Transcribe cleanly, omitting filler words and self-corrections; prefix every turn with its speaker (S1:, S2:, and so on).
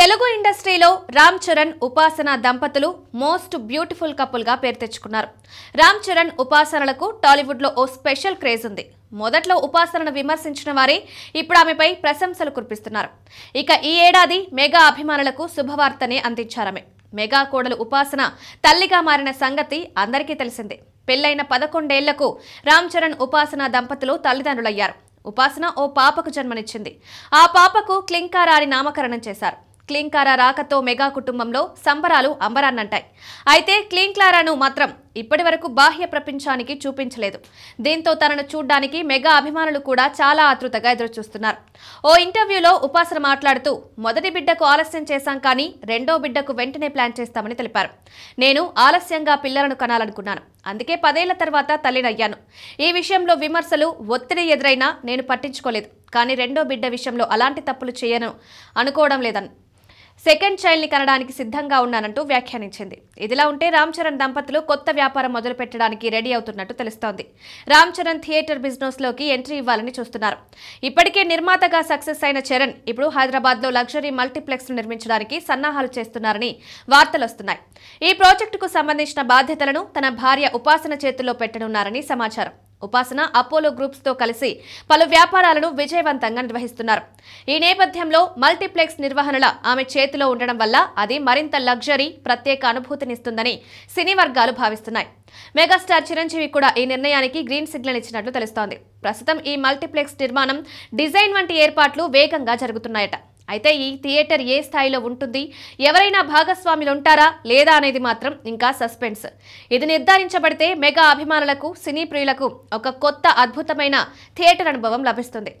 S1: తెలుగు ఇండస్ట్రీలో రామ్ చరణ్ ఉపాసన దంపతులు మోస్ట్ బ్యూటిఫుల్ కపుల్ గా పేరు తెచ్చుకున్నారు. రామ్ చరణ్ ఉపాసనలకు టాలీవుడ్ లో ఓ స్పెషల్ క్రేజ్ ఉంది. మొదట్లో ఉపాసనను విమర్శించిన వారే ఇప్పుడు ఆమెపై ప్రశంసలు కురిపిస్తున్నారు. ఇక ఈ ఏడాది మెగా అభిమానులకు శుభవార్తనే అందించారామె. మెగా కోడలు ఉపాసన తల్లిగా మారిన సంగతి అందరికీ తెలిసిందే. పెళ్లైన 11 ఏళ్లకు రామ్ చరణ్ ఉపాసన దంపతులు తల్లిదండ్రులయ్యారు. ఉపాసన ఓ పాపకు జన్మనిచ్చింది. ఆ పాపకు క్లింకారా అని నామకరణం చేశారు. క్లింకారా రాకతో మెగా కుటుంబంలో సంబరాలు అంబరాన్నంటాయి. అయితే క్లింకారాను మాత్రం ఇప్పటి వరకు బాహ్య ప్రపంచానికి చూపించలేదు. దీంతో తనను చూడ్డానికి మెగా అభిమానులు కూడా చాలా ఆతృతగా ఎదురుచూస్తున్నారు. ఓ ఇంటర్వ్యూలో ఉపాసన మాట్లాడుతూ మొదటి బిడ్డకు ఆలస్యం చేశాం కానీ రెండో బిడ్డకు వెంటనే ప్లాన్ చేస్తామని తెలిపారు. నేను ఆలస్యంగా పిల్లలను కనాలనుకున్నాను. అందుకే 10 ఏళ్ల తర్వాత తల్లినయ్యాను. ఈ విషయంలో విమర్శలు ఒత్తిడి ఎదురైనా నేను పట్టించుకోలేదు. కానీ రెండో బిడ్డ విషయంలో అలాంటి తప్పులు చేయను అనుకోవడం లేదని సెకండ్ చైల్డ్ ని కనడానికి సిద్ధంగా ఉన్నానంటూ వ్యాఖ్యానించింది. ఇదిలా ఉంటే రామ్ చరణ్ దంపతులు కొత్త వ్యాపారం మొదలు పెట్టడానికి రెడీ అవుతున్నట్టు తెలుస్తోంది. రామ్ చరణ్ థియేటర్ బిజినెస్ లోకి ఎంట్రీ ఇవ్వాలని చూస్తున్నారు. ఇప్పటికే నిర్మాతగా సక్సెస్ అయిన చరణ్ ఇప్పుడు హైదరాబాద్ లో లగ్జరీ మల్టీప్లెక్స్ ను నిర్మించడానికి సన్నాహాలు చేస్తున్నారని వార్తలు వస్తున్నాయి. ఈ ప్రాజెక్టుకు సంబంధించిన బాధ్యతలను తన భార్య ఉపాసన చేతుల్లో పెట్టనున్నారని సమాచారం. ఉపాసన అపోలో గ్రూప్స్ తో కలిసి పలు వ్యాపారాలను విజయవంతంగా నిర్వహిస్తున్నారు. ఈ నేపథ్యంలో మల్టీప్లెక్స్ నిర్వహణల ఆమె చేతిలో ఉండడం వల్ల అది మరింత లగ్జరీ, ప్రత్యేక అనుభూతినిస్తుందని సినీ వర్గాలు భావిస్తున్నాయి. మెగాస్టార్ చిరంజీవి కూడా ఈ నిర్ణయానికి గ్రీన్ సిగ్నల్ ఇచ్చినట్లు తెలుస్తోంది. ప్రస్తుతం ఈ మల్టీప్లెక్స్ నిర్మాణం, డిజైన్ వంటి ఏర్పాట్లు వేగంగా జరుగుతున్నాయట. అయితే ఈ థియేటర్ ఏ స్థాయిలో ఉంటుంది, ఎవరైనా భాగస్వాములు ఉంటారా లేదా అనేది మాత్రం ఇంకా సస్పెన్స్. ఇది నిర్ధారించబడితే మెగా అభిమానులకు, సినీ ప్రియులకు ఒక కొత్త అద్భుతమైన థియేటర్ అనుభవం లభిస్తుంది.